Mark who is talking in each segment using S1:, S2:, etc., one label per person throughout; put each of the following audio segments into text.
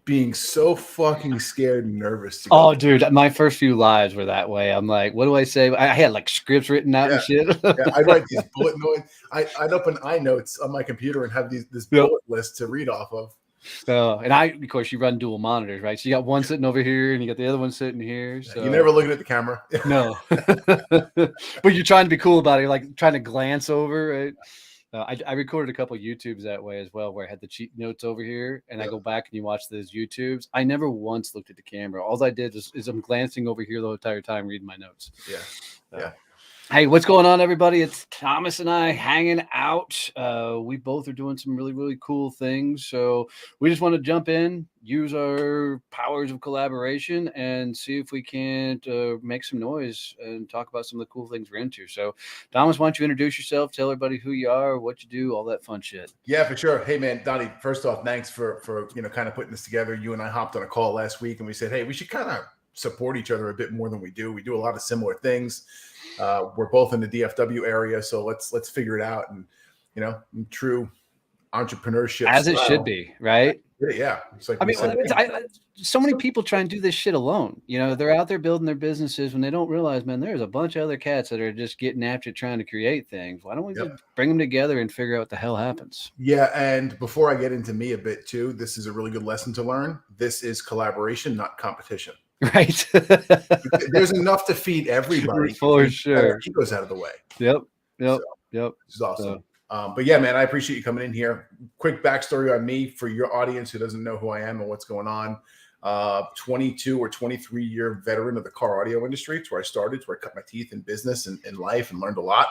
S1: being so fucking scared and nervous to
S2: go. Oh, dude, my first few lives were that way. I'm like, what do I say? I had like scripts written out and shit.
S1: I'd write these bullet notes. I'd open iNotes on my computer and have this bullet list to read off of.
S2: And of course, you run dual monitors, right? So you got one sitting over here and you got the other one sitting here. So
S1: you're never looking at the camera.
S2: No. But you're trying to be cool about it. You're like trying to glance over, right? I recorded a couple of YouTubes that way as well, where I had the cheat notes over here, and I go back and you watch those YouTubes. I never once looked at the camera. All I did is I'm glancing over here the entire time, reading my notes.
S1: Yeah.
S2: Hey, what's going on, everybody? It's Thomas and I hanging out. We both are doing some really, really cool things. So we just want to jump in, use our powers of collaboration, and see if we can't make some noise and talk about some of the cool things we're into. So, Thomas, why don't you introduce yourself? Tell everybody who you are, what you do, all that fun shit.
S1: Yeah, for sure. Hey, man, Donnie, first off, thanks for kind of putting this together. You and I hopped on a call last week, and we said, hey, we should kind of support each other a bit more than we do. We do a lot of similar things. We're both in the DFW area, so let's figure it out. And in true entrepreneurship
S2: as it should be, right?
S1: Yeah. It's like
S2: so many people try and do this shit alone. They're out there building their businesses when they don't realize, man, there's a bunch of other cats that are just getting after trying to create things. Why don't we just bring them together and figure out what the hell happens?
S1: Yeah. And before I get into me a bit too, this is a really good lesson to learn. This is collaboration, not competition.
S2: Right.
S1: There's enough to feed everybody.
S2: For sure.
S1: He goes out of the way.
S2: Yep.
S1: This is awesome. But yeah, man, I appreciate you coming in here. Quick backstory on me for your audience who doesn't know who I am and what's going on. 22 or 23 year veteran of the car audio industry. It's where I started. It's where I cut my teeth in business and in life and learned a lot.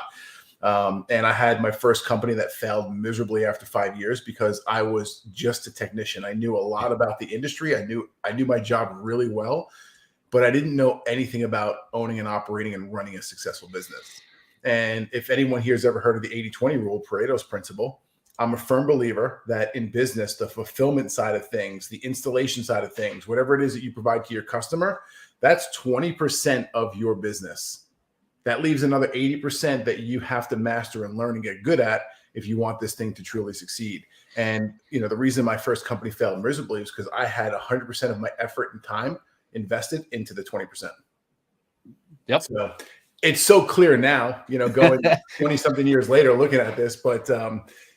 S1: And I had my first company that failed miserably after 5 years because I was just a technician. I knew a lot about the industry. I knew my job really well, but I didn't know anything about owning and operating and running a successful business. And if anyone here has ever heard of the 80-20 rule, Pareto's principle, I'm a firm believer that in business, the fulfillment side of things, the installation side of things, whatever it is that you provide to your customer, that's 20% of your business. That leaves another 80% that you have to master and learn and get good at if you want this thing to truly succeed. And, the reason my first company failed miserably was because I had 100% of my effort and time invested into the 20%.
S2: Yep.
S1: So it's so clear now, going 20 something years later, looking at this, but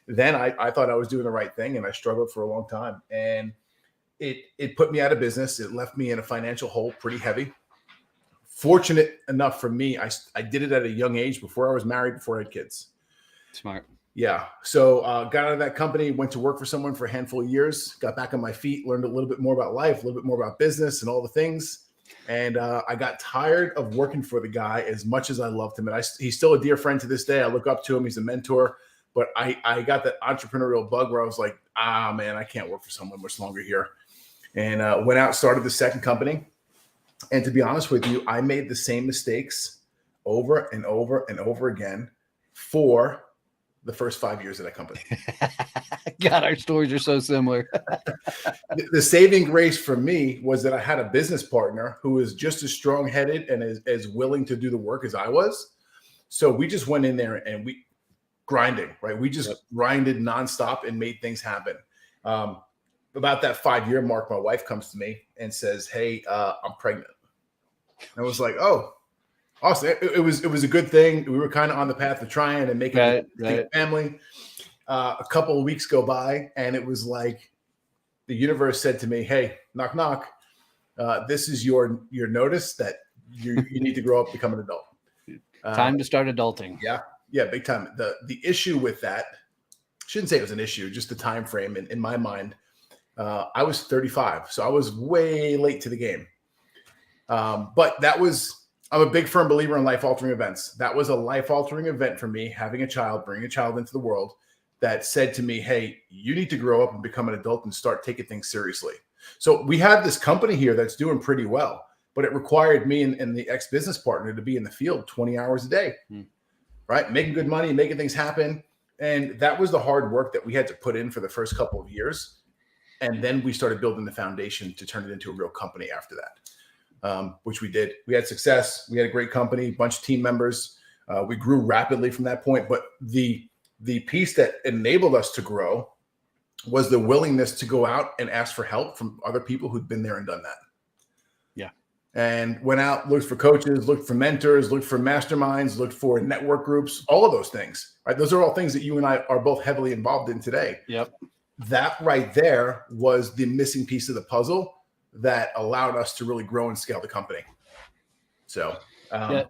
S1: then I thought I was doing the right thing and I struggled for a long time, and it put me out of business. It left me in a financial hole pretty heavy. Fortunate enough for me, I did it at a young age before I was married, before I had kids.
S2: Smart.
S1: Yeah. So got out of that company, went to work for someone for a handful of years, got back on my feet, learned a little bit more about life, a little bit more about business and all the things. And I got tired of working for the guy as much as I loved him. And he's still a dear friend to this day. I look up to him. He's a mentor. But I got that entrepreneurial bug where I was like, man, I can't work for someone much longer here. And went out, started the second company. And to be honest with you, I made the same mistakes over and over and over again for the first 5 years of that company.
S2: God, our stories are so similar.
S1: The saving grace for me was that I had a business partner who was just as strong-headed and as willing to do the work as I was. So we just went in there and we grinding, right? We just grinded nonstop and made things happen. About that 5 year mark, my wife comes to me and says, hey, I'm pregnant. And I was like, oh, awesome. It was a good thing. We were kind of on the path of trying and making a family. A couple of weeks go by and it was like the universe said to me, hey, knock, knock. This is your notice that you need to grow up, become an adult.
S2: Time to start adulting.
S1: Yeah, big time. The issue with that, shouldn't say it was an issue, just the time frame in my mind. I was 35, so I was way late to the game. But I'm a big firm believer in life-altering events. That was a life-altering event for me, having a child, bringing a child into the world, that said to me, hey, you need to grow up and become an adult and start taking things seriously. So we have this company here that's doing pretty well, but it required me and the ex-business partner to be in the field 20 hours a day, right? Making good money, making things happen. And that was the hard work that we had to put in for the first couple of years. And then we started building the foundation to turn it into a real company after that, which we did. We had success. We had a great company, bunch of team members. We grew rapidly from that point. But the piece that enabled us to grow was the willingness to go out and ask for help from other people who'd been there and done that.
S2: Yeah.
S1: And went out, looked for coaches, looked for mentors, looked for masterminds, looked for network groups, all of those things, right? Those are all things that you and I are both heavily involved in today.
S2: Yep.
S1: That right there was the missing piece of the puzzle that allowed us to really grow and scale the company. So,
S2: yeah,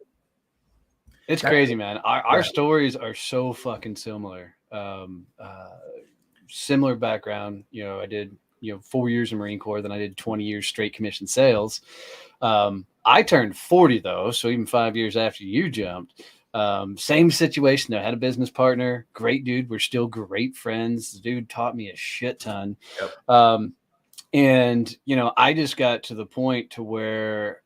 S2: it's crazy, man. Our stories are so fucking similar. Similar background. I did 4 years in Marine Corps, then I did 20 years straight commission sales. I turned 40 though, so even 5 years after you jumped. Same situation. I had a business partner, great dude. We're still great friends. The dude taught me a shit ton.
S1: Yep.
S2: And I just got to the point to where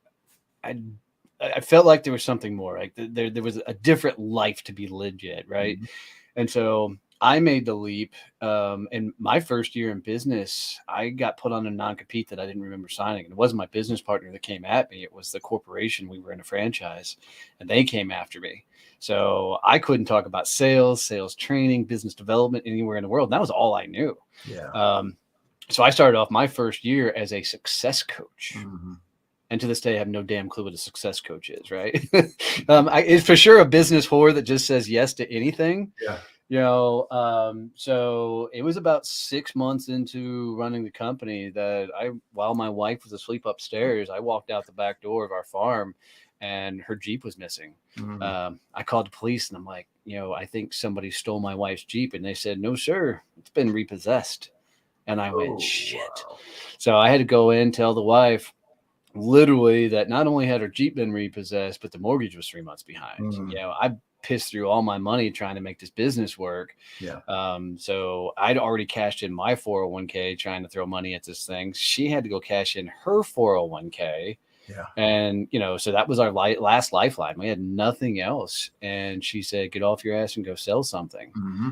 S2: I felt like there was something more. Like there was a different life to be lived yet, right? Mm-hmm. And so I made the leap. In my first year in business, I got put on a non-compete that I didn't remember signing. It wasn't my business partner that came at me. It was the corporation. We were in a franchise, and they came after me. So I couldn't talk about sales training, business development anywhere in the world. And that was all I knew.
S1: Yeah.
S2: So I started off my first year as a success coach.
S1: Mm-hmm.
S2: And to this day, I have no damn clue what a success coach is, right? It's for sure a business whore that just says yes to anything.
S1: Yeah.
S2: So it was about 6 months into running the company that while my wife was asleep upstairs, I walked out the back door of our farm and her Jeep was missing. Mm-hmm. I called the police and I'm like, I think somebody stole my wife's Jeep. And they said, no, sir, it's been repossessed. And I went, shit. Wow. So I had to go in, tell the wife, literally, that not only had her Jeep been repossessed, but the mortgage was 3 months behind. Mm-hmm. I pissed through all my money trying to make this business work.
S1: Yeah.
S2: So I'd already cashed in my 401k trying to throw money at this thing. She had to go cash in her 401k.
S1: Yeah.
S2: And, so that was our last lifeline. We had nothing else. And she said, get off your ass and go sell something.
S1: Mm-hmm.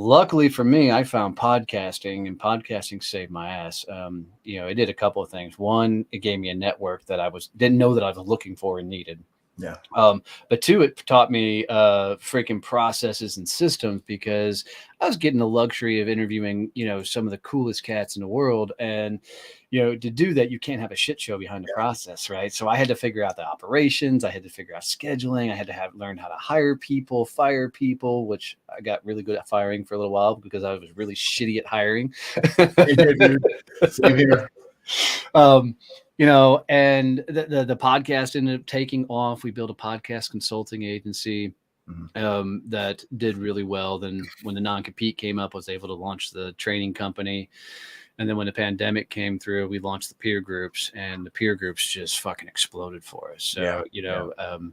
S2: Luckily for me, I found podcasting, and podcasting saved my ass. It did a couple of things. One, it gave me a network that didn't know that I was looking for and needed.
S1: Yeah.
S2: But two, it taught me freaking processes and systems, because I was getting the luxury of interviewing, some of the coolest cats in the world. And, to do that, you can't have a shit show behind the process, right? So I had to figure out the operations. I had to figure out scheduling. I had to learn how to hire people, fire people, which I got really good at firing for a little while because I was really shitty at hiring.
S1: Same here.
S2: And the podcast ended up taking off. We built a podcast consulting agency that did really well. Then when the non-compete came up, I was able to launch the training company. And then when the pandemic came through, we launched the peer groups, and the peer groups just fucking exploded for us. So, the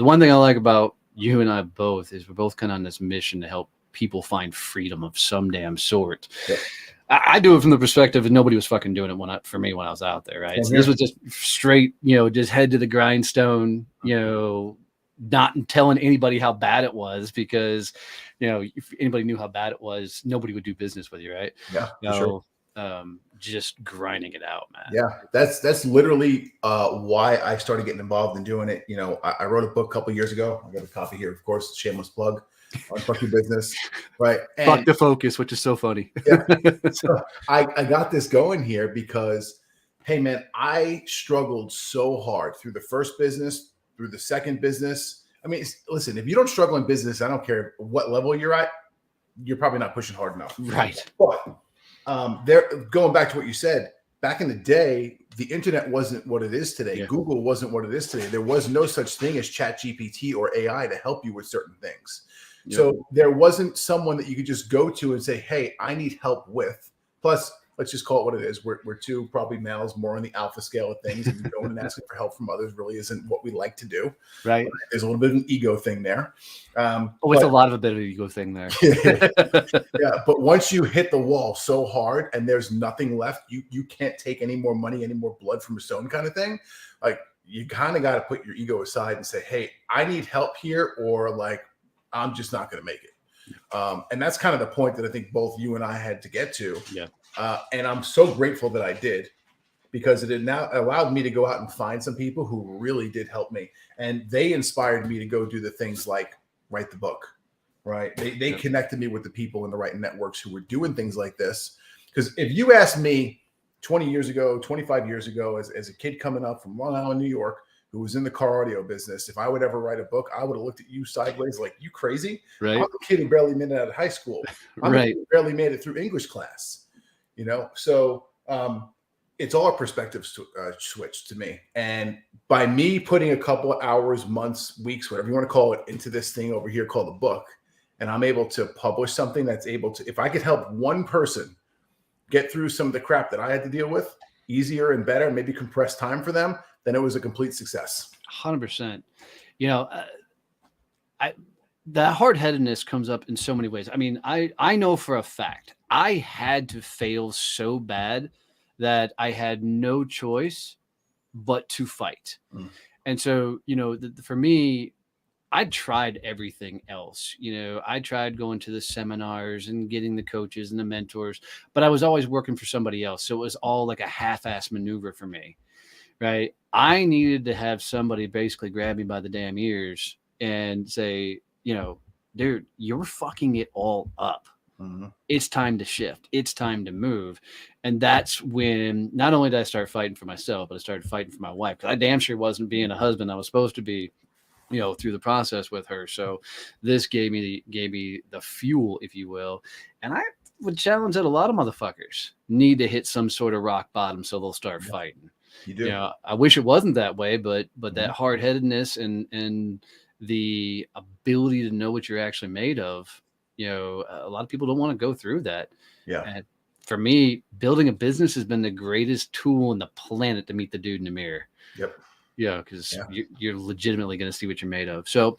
S2: one thing I like about you and I both is we're both kind of on this mission to help people find freedom of some damn sort. Yeah. I do it from the perspective of nobody was fucking doing it for me when I was out there, right? So this was just straight, just head to the grindstone, not telling anybody how bad it was, because, if anybody knew how bad it was, nobody would do business with you, right?
S1: Yeah,
S2: sure. Just grinding it out, man.
S1: Yeah, that's literally why I started getting involved in doing it. I wrote a book a couple of years ago. I got a copy here, of course, shameless plug. On Fuck Your Business, right? And
S2: Fuck the Focus, which is so funny.
S1: Yeah. So I got this going here because, hey man, I struggled so hard through the first business, through the second business. I mean, listen, if you don't struggle in business, I don't care what level you're at, you're probably not pushing hard enough.
S2: Right.
S1: But going back to what you said, back in the day, the internet wasn't what it is today. Yeah. Google wasn't what it is today. There was no such thing as ChatGPT or AI to help you with certain things. Yep. So there wasn't someone that you could just go to and say, hey, I need help with. Plus, let's just call it what it is. We're two probably males more on the alpha scale of things. And going and asking for help from others really isn't what we like to do.
S2: Right.
S1: There's a little bit of an ego thing there.
S2: It's a lot of a bit of an ego thing there.
S1: Yeah. But once you hit the wall so hard and there's nothing left, you can't take any more money, any more blood from a stone kind of thing. Like, you kind of got to put your ego aside and say, hey, I need help here, or like, I'm just not going to make it. And that's kind of the point that I think both you and I had to get to.
S2: Yeah.
S1: And I'm so grateful that I did, because it now allowed me to go out and find some people who really did help me. And they inspired me to go do the things like write the book, right? They connected me with the people in the right networks who were doing things like this. Because if you asked me 20 years ago, 25 years ago, as a kid coming up from Long Island, New York, who was in the car audio business, if I would ever write a book, I would have looked at you sideways like, you crazy?
S2: Right.
S1: I'm a kid who barely made it out of high school. I'm a kid who barely made it through English class, you know? So it's all a perspective switch to me. And by me putting a couple of hours, months, weeks, whatever you want to call it, into this thing over here called a book, and I'm able to publish something that's able to, if I could help one person get through some of the crap that I had to deal with easier and better, maybe compress time for them, then it was a complete success.
S2: 100%. You know, that hard-headedness comes up in so many ways. I mean, I know for a fact I had to fail so bad that I had no choice but to fight. And so, you know, for me, I tried everything else. You know, I tried going to the seminars and getting the coaches and the mentors, but I was always working for somebody else. So it was all like a half-ass maneuver for me, right? I needed to have somebody basically grab me by the damn ears and say, you know, dude, you're fucking it all up. It's time to shift. It's time to move. And that's when not only did I start fighting for myself, but I started fighting for my wife, because I damn sure wasn't being a husband I was supposed to be, you know, through the process with her. So this gave me the fuel, if you will. And I would challenge that a lot of motherfuckers need to hit some sort of rock bottom so they'll start fighting.
S1: You do.
S2: You know, I wish it wasn't that way, but that hard-headedness and the ability to know what you're actually made of, you know, a lot of people don't want to go through that.
S1: Yeah.
S2: And for me, building a business has been the greatest tool on the planet to meet the dude in the mirror.
S1: Yep.
S2: Yeah, because you're legitimately going to see what you're made of. So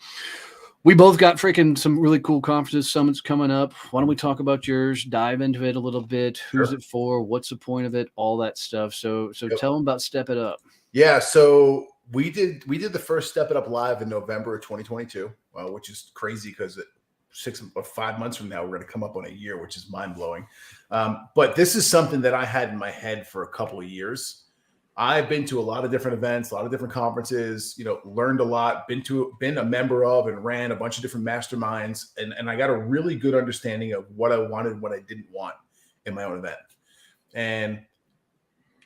S2: we both got freaking some really cool conferences, summits coming up. Why don't we talk about yours, dive into it a little bit? Who's it for? What's the point of it? All that stuff. So tell them about Step It Up.
S1: Yeah, so we did the first Step It Up live in November of 2022, which is crazy because 6 or 5 months from now, we're going to come up on a year, which is mind blowing. But this is something that I had in my head for a couple of years. I've been to a lot of different events, a lot of different conferences, you know, learned a lot, been a member of and ran a bunch of different masterminds. And I got a really good understanding of what I wanted and what I didn't want in my own event. And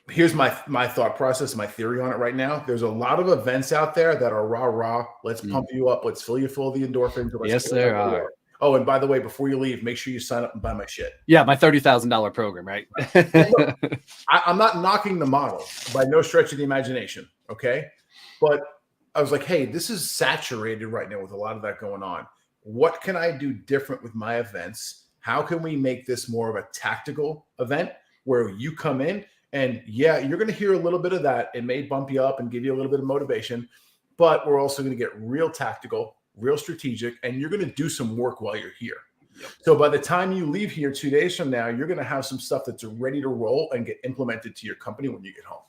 S1: here's my thought process, my theory on it right now. There's a lot of events out there that are rah. Let's pump you up. Let's fill you full of the endorphins.
S2: Yes, there are.
S1: Oh, and by the way, before you leave, make sure you sign up and buy my shit.
S2: Yeah, my $30,000 program, right?
S1: Look, I'm not knocking the model by no stretch of the imagination, okay? But I was like, hey, this is saturated right now with a lot of that going on. What can I do different with my events? How can we make this more of a tactical event where you come in and, yeah, you're going to hear a little bit of that. It may bump you up and give you a little bit of motivation, but we're also going to get real tactical, real strategic, and you're going to do some work while you're here. Yep. So by the time you leave here 2 days from now, you're going to have some stuff that's ready to roll and get implemented to your company when you get home.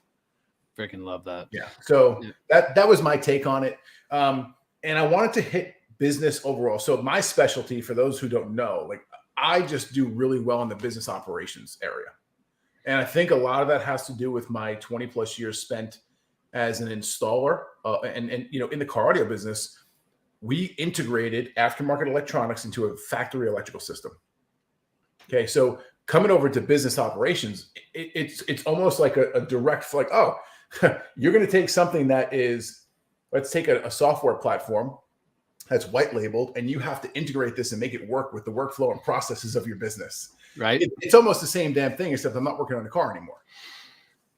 S2: Freaking love that.
S1: Yeah. So that was my take on it. And I wanted to hit business overall. So my specialty, for those who don't know, like I just do really well in the business operations area. And I think a lot of that has to do with my 20 plus years spent as an installer and you know, in the car audio business. We integrated aftermarket electronics into a factory electrical system. Okay, so coming over to business operations, it's almost like a direct, like, oh, you're going to take something that is, let's take a software platform that's white labeled, and you have to integrate this and make it work with the workflow and processes of your business.
S2: Right.
S1: It's almost the same damn thing, except I'm not working on the car anymore.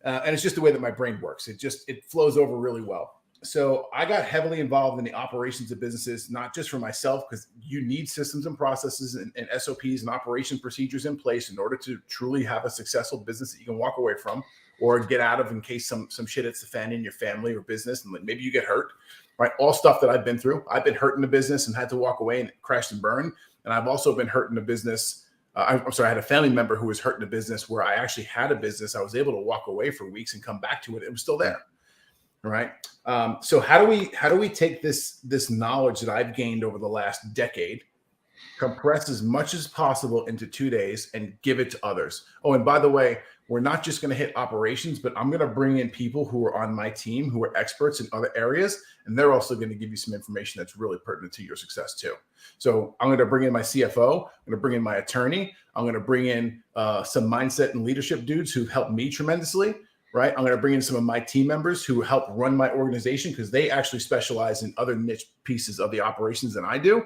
S1: And it's just the way that my brain works. It flows over really well. So I got heavily involved in the operations of businesses, not just for myself, because you need systems and processes and SOPs and operation procedures in place in order to truly have a successful business that you can walk away from or get out of in case some shit hits the fan in your family or business and maybe you get hurt, right? All stuff that I've been through. I've been hurt in the business and had to walk away and crashed and burned. And I've also been hurt in the business. I'm sorry, I had a family member who was hurt in a business where I actually had a business. I was able to walk away for weeks and come back to it. It was still there. All right. So how do we take this knowledge that I've gained over the last decade, compress as much as possible into 2 days and give it to others? Oh, and by the way, we're not just going to hit operations, but I'm going to bring in people who are on my team who are experts in other areas. And they're also going to give you some information that's really pertinent to your success too. So I'm going to bring in my CFO. I'm going to bring in my attorney. I'm going to bring in some mindset and leadership dudes who've helped me tremendously, right? I'm going to bring in some of my team members who help run my organization because they actually specialize in other niche pieces of the operations than I do.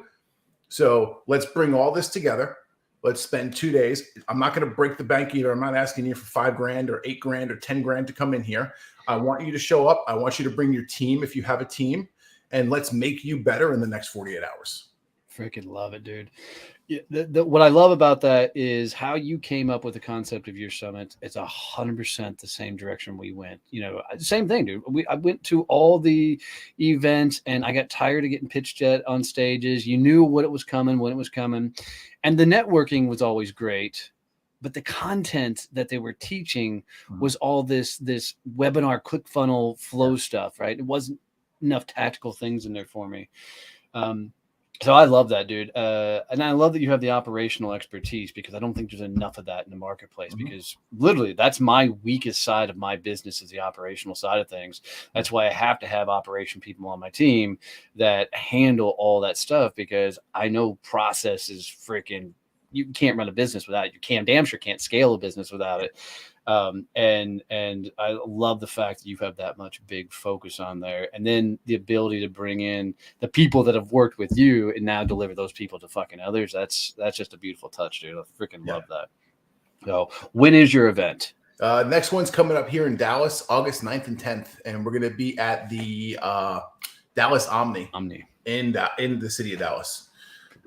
S1: So let's bring all this together. Let's spend 2 days. I'm not going to break the bank either. I'm not asking you for $5,000 or $8,000 or $10,000 to come in here. I want you to show up. I want you to bring your team if you have a team, and let's make you better in the next 48 hours.
S2: Freaking love it, dude. What I love about that is how you came up with the concept of your summit. It's 100% the same direction we went. Same thing, dude. I went to all the events and I got tired of getting pitched at on stages. You knew what it was coming, when it was coming. And the networking was always great. But the content that they were teaching was all this webinar ClickFunnels flow stuff, right? It wasn't enough tactical things in there for me. So I love that, dude. And I love that you have the operational expertise because I don't think there's enough of that in the marketplace because literally that's my weakest side of my business is the operational side of things. That's why I have to have operation people on my team that handle all that stuff because I know process is freaking, you can't run a business without it. You damn sure can't scale a business without it. And I love the fact that you have that much big focus on there, and then the ability to bring in the people that have worked with you and now deliver those people to fucking others. That's just a beautiful touch, dude. I freaking love that. So when is your event?
S1: Next one's coming up here in Dallas, August 9th and 10th. And we're going to be at the Dallas Omni in the city of Dallas.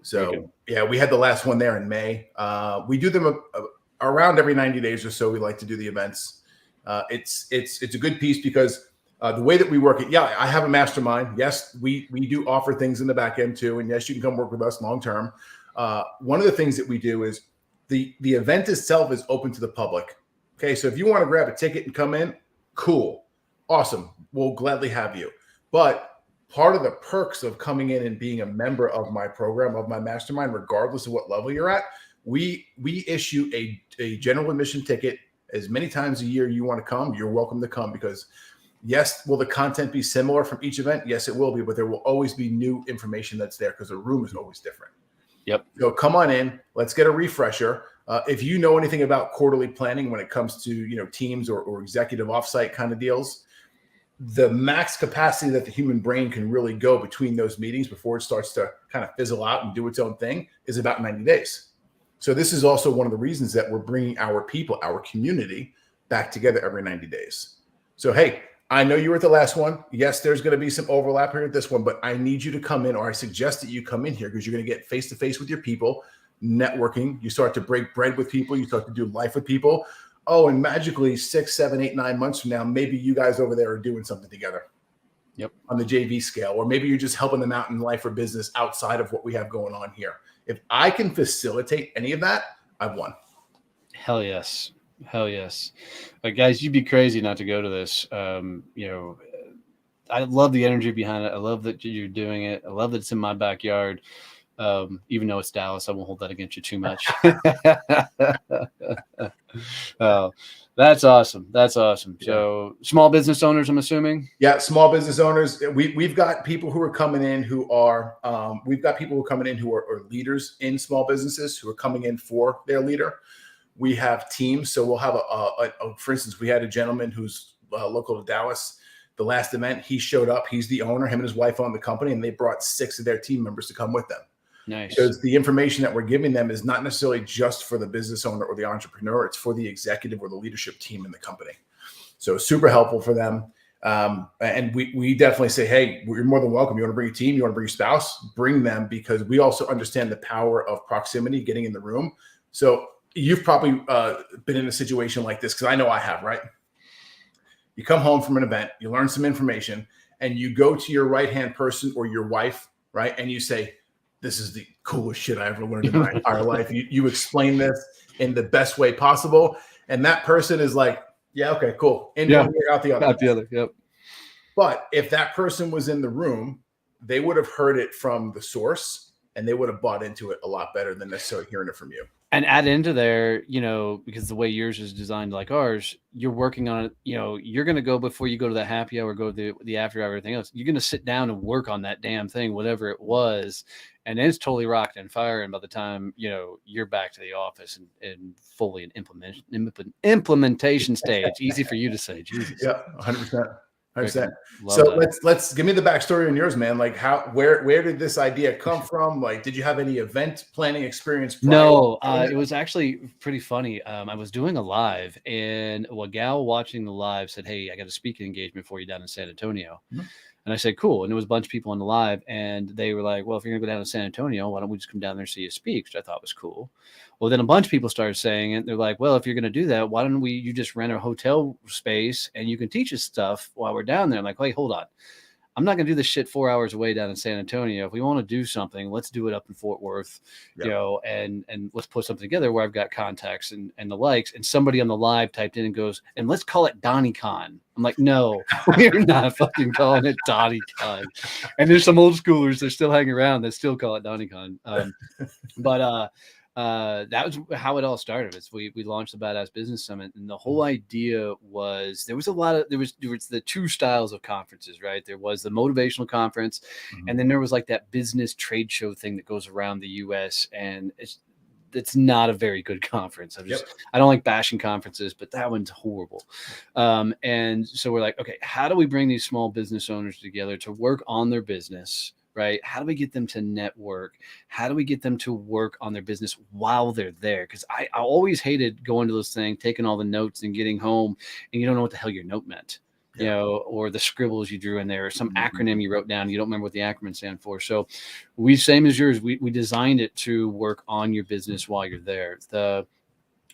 S1: So we had the last one there in May. We do them around every 90 days or so. We like to do the events. It's a good piece because the way that we work it. Yeah, I have a mastermind. Yes, we do offer things in the back end too. And yes, you can come work with us long term. One of the things that we do is the event itself is open to the public. Okay, so if you want to grab a ticket and come in, cool, awesome. We'll gladly have you. But part of the perks of coming in and being a member of my program, of my mastermind, regardless of what level you're at, we issue a general admission ticket as many times a year you want to come. You're welcome to come because, yes, will the content be similar from each event? Yes, it will be, but there will always be new information that's there because the room is always different.
S2: Yep.
S1: So come on in. Let's get a refresher. If you know anything about quarterly planning when it comes to teams or executive offsite kind of deals, the max capacity that the human brain can really go between those meetings before it starts to kind of fizzle out and do its own thing is about 90 days. So this is also one of the reasons that we're bringing our people, our community, back together every 90 days. So, hey, I know you were at the last one. Yes, there's going to be some overlap here at this one, but I need you to come in, or I suggest that you come in here because you're going to get face-to-face with your people, networking. You start to break bread with people. You start to do life with people. Oh, and magically 6, 7, 8, 9 months from now, maybe you guys over there are doing something together.
S2: Yep.
S1: On the JV scale, or maybe you're just helping them out in life or business outside of what we have going on here. If I can facilitate any of that, I've won.
S2: Hell yes. Guys, you'd be crazy not to go to this. I love the energy behind it. I love that you're doing it. I love that it's in my backyard. Even though it's Dallas, I won't hold that against you too much. That's awesome. So small business owners, I'm assuming.
S1: Yeah. Small business owners. We've got people who are coming in who are, leaders in small businesses who are coming in for their leader. We have teams. So we'll have for instance, we had a gentleman who's local to Dallas. The last event, he showed up. He's the owner. Him and his wife own the company, and they brought 6 of their team members to come with them.
S2: Nice.
S1: Because the information that we're giving them is not necessarily just for the business owner or the entrepreneur. It's for the executive or the leadership team in the company. So super helpful for them. And we definitely say, hey, you're more than welcome. You want to bring a team? You want to bring your spouse? Bring them, because we also understand the power of proximity, getting in the room. So you've probably been in a situation like this, because I know I have, right? You come home from an event, you learn some information, and you go to your right-hand person or your wife, right? And you say, this is the coolest shit I ever learned in my entire life. You explain this in the best way possible. And that person is like, yeah, okay, cool. In one ear, out the other.
S2: Out the other, yep.
S1: But if that person was in the room, they would have heard it from the source, and they would have bought into it a lot better than necessarily hearing it from you.
S2: And add into there, because the way yours is designed like ours, you're working on it. You're going to go before you go to that happy hour, go to the after hour, everything else. You're going to sit down and work on that damn thing, whatever it was. And then it's totally rocked and fire. And by the time, you're back to the office and fully in implementation stage, easy for you to say, Jesus.
S1: Yeah, 100%. 100%. So let's give me the backstory on yours, man. Like where did this idea come from? Like, did you have any event planning experience?
S2: No, it was actually pretty funny. I was doing a live, and a gal watching the live said, "Hey, I got a speaking engagement for you down in San Antonio." Mm-hmm. And I said, "Cool." And there was a bunch of people on the live, and they were like, "Well, if you're gonna go down to San Antonio, why don't we just come down there and see you speak?" Which I thought was cool. Well, then a bunch of people started saying it. They're like, "Well, if you're gonna do that, why don't you just rent a hotel space and you can teach us stuff while we're down there?" I'm like, "Wait, hold on. I'm not going to do this shit 4 hours away down in San Antonio. If we want to do something, let's do it up in Fort Worth, and let's put something together where I've got contacts and the likes." And somebody on the live typed in and goes, "And let's call it DonnieCon." I'm like, "No, we're not fucking calling it DonnieCon." And there's some old schoolers that still hang around that still call it DonnieCon. But that was how it all started. We launched the Badass Business Summit, and the whole idea was there was the two styles of conferences, right? There was the motivational conference, and then there was like that business trade show thing that goes around the US, and it's not a very good conference. I don't like bashing conferences, but that one's horrible. And so we're like, okay, how do we bring these small business owners together to work on their business? Right? How do we get them to network? How do we get them to work on their business while they're there? Because I always hated going to those things, taking all the notes and getting home, and you don't know what the hell your note meant, or the scribbles you drew in there, or some acronym you wrote down. You don't remember what the acronym stand for. So same as yours, we designed it to work on your business while you're there. The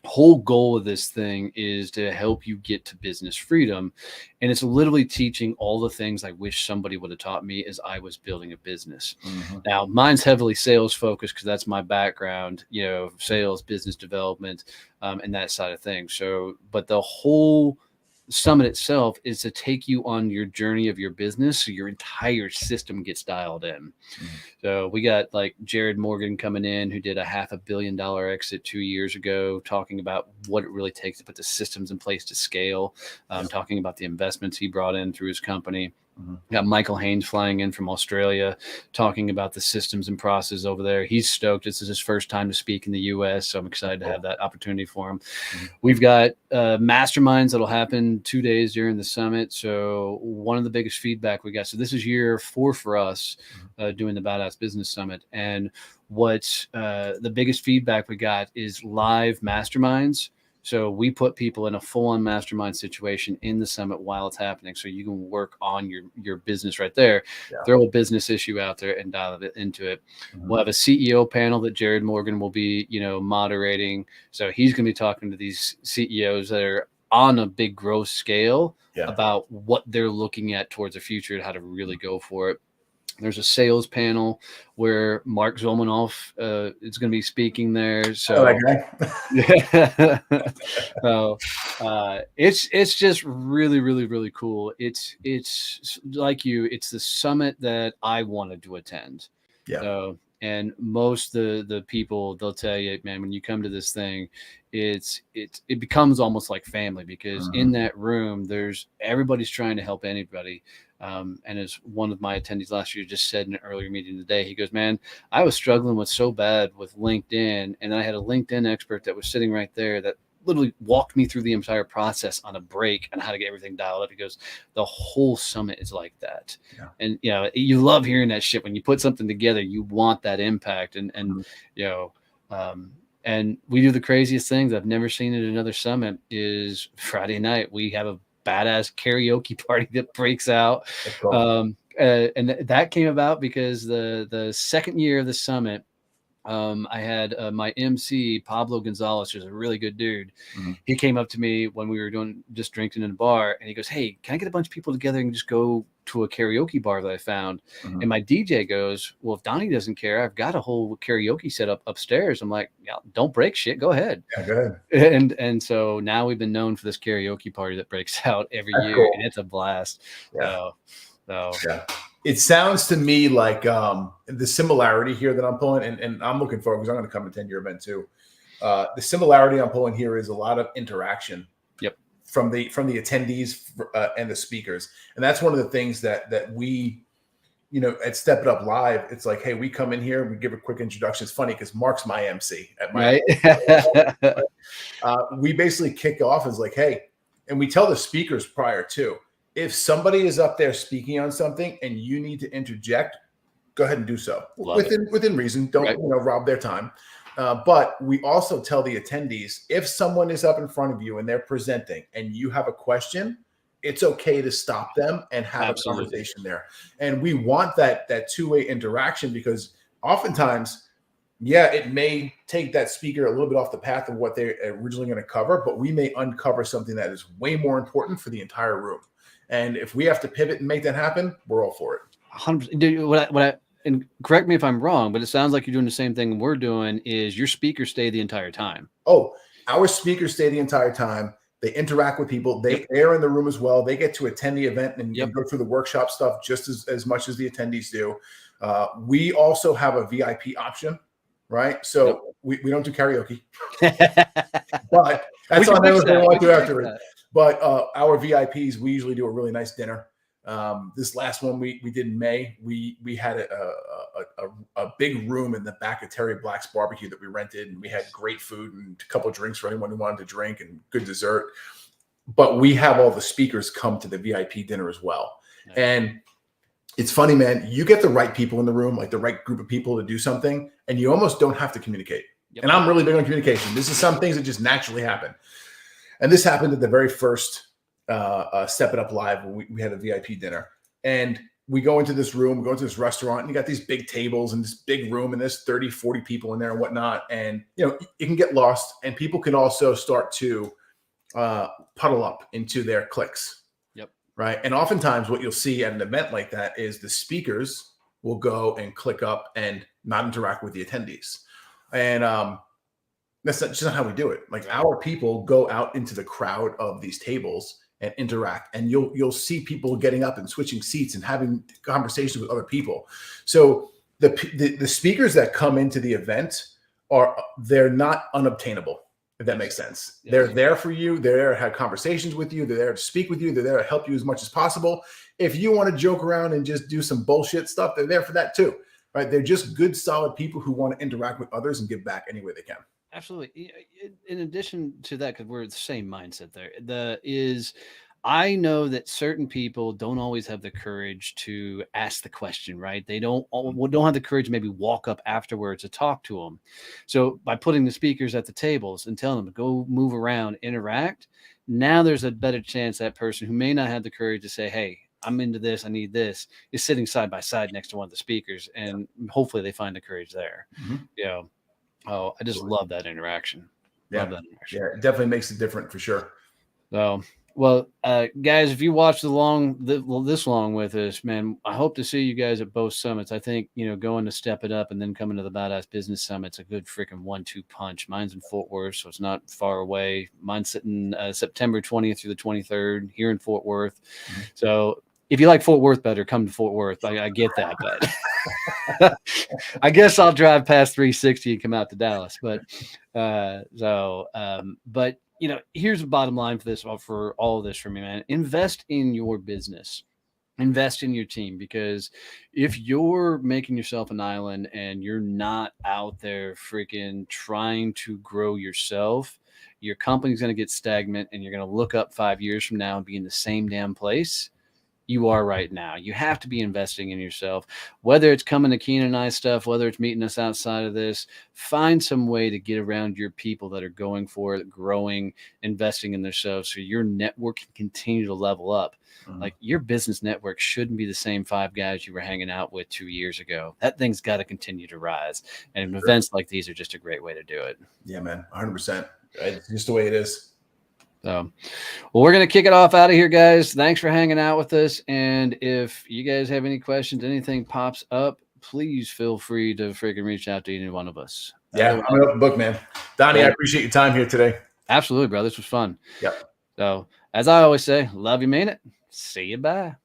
S2: whole goal of this thing is to help you get to business freedom, and it's literally teaching all the things I wish somebody would have taught me as I was building a business. Now mine's heavily sales focused because that's my background, sales, business development, and that side of things. So but the whole summit itself is to take you on your journey of your business, so your entire system gets dialed in. So we got like Jared Morgan coming in, who did a $500 million exit 2 years ago, talking about what it really takes to put the systems in place to scale, talking about the investments he brought in through his company. Got Michael Haynes flying in from Australia, talking about the systems and process over there. He's stoked. This is his first time to speak in the US, so I'm excited to have that opportunity for him. We've got masterminds that'll happen 2 days during the summit. So one of the biggest feedback we got, so this is year 4 for us doing the Badass Business Summit. And what's the biggest feedback we got is live masterminds. So we put people in a full-on mastermind situation in the summit while it's happening, so you can work on your business right there. Throw a business issue out there and dial it into it. We'll have a CEO panel that Jared Morgan will be, moderating. So he's going to be talking to these CEOs that are on a big growth scale about what they're looking at towards the future and how to really go for it. There's a sales panel where Mark Zolmanoff is going to be speaking there. So, it's just really, really, really cool. It's like it's the summit that I wanted to attend. And most the people, they'll tell you, man, when you come to this thing, it becomes almost like family, because in that room, everybody's trying to help anybody. And as one of my attendees last year just said in an earlier meeting today, he goes, "Man, I was struggling with so bad with LinkedIn, and I had a LinkedIn expert that was sitting right there that literally walked me through the entire process on a break and how to get everything dialed up." He goes, "The whole summit is like that." And you love hearing that shit. When you put something together, you want that impact. And and we do the craziest things I've never seen at another summit. Is Friday night we have a badass karaoke party that breaks out. And that came about because the second year of the summit, I had my MC, Pablo Gonzalez, who's a really good dude. He came up to me when we were just drinking in a bar, and he goes, "Hey, can I get a bunch of people together and just go to a karaoke bar that I found?" And my DJ goes, "Well, if Donnie doesn't care, I've got a whole karaoke set up upstairs." I'm like, "Yeah, don't break shit. Go ahead."
S1: Go ahead.
S2: And so now we've been known for this karaoke party that breaks out every year, and it's a blast.
S1: It sounds to me like the similarity here that I'm pulling, and I'm looking forward, because I'm going to come attend your event too. The similarity I'm pulling here is a lot of interaction.
S2: Yep.
S1: From the attendees and the speakers, and that's one of the things that we, at Step It Up Live, it's like, hey, we come in here, we give a quick introduction. It's funny because Mark's my MC at my we basically kick off as like, hey, and we tell the speakers prior to, if somebody is up there speaking on something and you need to interject, go ahead and do so within reason. Don't rob their time. But we also tell the attendees, if someone is up in front of you and they're presenting and you have a question, it's okay to stop them and have a conversation there. And we want that two-way interaction, because oftentimes, it may take that speaker a little bit off the path of what they're originally going to cover, but we may uncover something that is way more important for the entire room. And if we have to pivot and make that happen, we're all for it.
S2: 100%. And correct me if I'm wrong, but it sounds like you're doing the same thing we're doing. Is your speakers stay the entire time?
S1: Oh, our speakers stay the entire time. They interact with people. They are in the room as well. They get to attend the event and go through the workshop stuff just as much as the attendees do. We also have a VIP option, right? So we don't do karaoke, but that's on them if they want to afterwards. But our VIPs, we usually do a really nice dinner. This last one we did in May, we had a big room in the back of Terry Black's barbecue that we rented, and we had great food and a couple of drinks for anyone who wanted to drink and good dessert. But we have all the speakers come to the VIP dinner as well. Nice. And it's funny, man, you get the right people in the room, like the right group of people to do something, and you almost don't have to communicate. Yep. And I'm really big on communication. This is some things that just naturally happen. And this happened at the very first Step It Up Live when we had a VIP dinner. And we go into this room, we go into this restaurant, and you got these big tables and this big room, and there's 30, 40 people in there and whatnot. And, it can get lost, and people can also start to puddle up into their cliques. Yep. Right. And oftentimes what you'll see at an event like that is the speakers will go and click up and not interact with the attendees. And that's just not how we do it. Like, our people go out into the crowd of these tables and interact, and you'll see people getting up and switching seats and having conversations with other people. So the speakers that come into the event they're not unobtainable, if that makes sense. Yeah. They're there for you. They're there to have conversations with you. They're there to speak with you. They're there to help you as much as possible. If you want to joke around and just do some bullshit stuff, they're there for that too, right? They're just good, solid people who want to interact with others and give back any way they can.
S2: Absolutely. In addition to that, because we're the same mindset there, I know that certain people don't always have the courage to ask the question, right? They don't have the courage to maybe walk up afterwards to talk to them. So by putting the speakers at the tables and telling them to go move around, interact, now there's a better chance that person who may not have the courage to say, hey, I'm into this, I need this, is sitting side by side next to one of the speakers, and hopefully they find the courage there. Mm-hmm. Oh, I just love that interaction.
S1: Yeah, it definitely makes it different for sure.
S2: So, well, guys, if you watch this long with us, man, I hope to see you guys at both summits. I think, going to Step It Up and then coming to the Badass Business Summit's a good freaking 1-2 punch. Mine's in Fort Worth, so it's not far away. Mine's sitting September 20th through the 23rd here in Fort Worth. Mm-hmm. So if you like Fort Worth better, come to Fort Worth. I get that, but I guess I'll drive past 360 and come out to Dallas. But here's the bottom line for all of this for me, man. Invest in your business. Invest in your team, because if you're making yourself an island and you're not out there freaking trying to grow yourself, your company's going to get stagnant, and you're going to look up 5 years from now and be in the same damn place you are right now. You have to be investing in yourself, whether it's coming to Keenan and I stuff, whether it's meeting us outside of this. Find some way to get around your people that are going for it, growing, investing in themselves, so your network can continue to level up. Mm-hmm. Like, your business network shouldn't be the same 5 guys you were hanging out with 2 years ago. That thing's got to continue to rise. And events like these are just a great way to do it.
S1: Yeah, man. 100%. It's just the way it is.
S2: So, well, we're going to kick it off out of here, guys. Thanks for hanging out with us. And if you guys have any questions, anything pops up, please feel free to freaking reach out to any one of us.
S1: Yeah, I'm an open book, man. Donnie, I appreciate your time here today.
S2: Absolutely, bro. This was fun.
S1: Yep.
S2: So, as I always say, love you, mean it. See you, bye.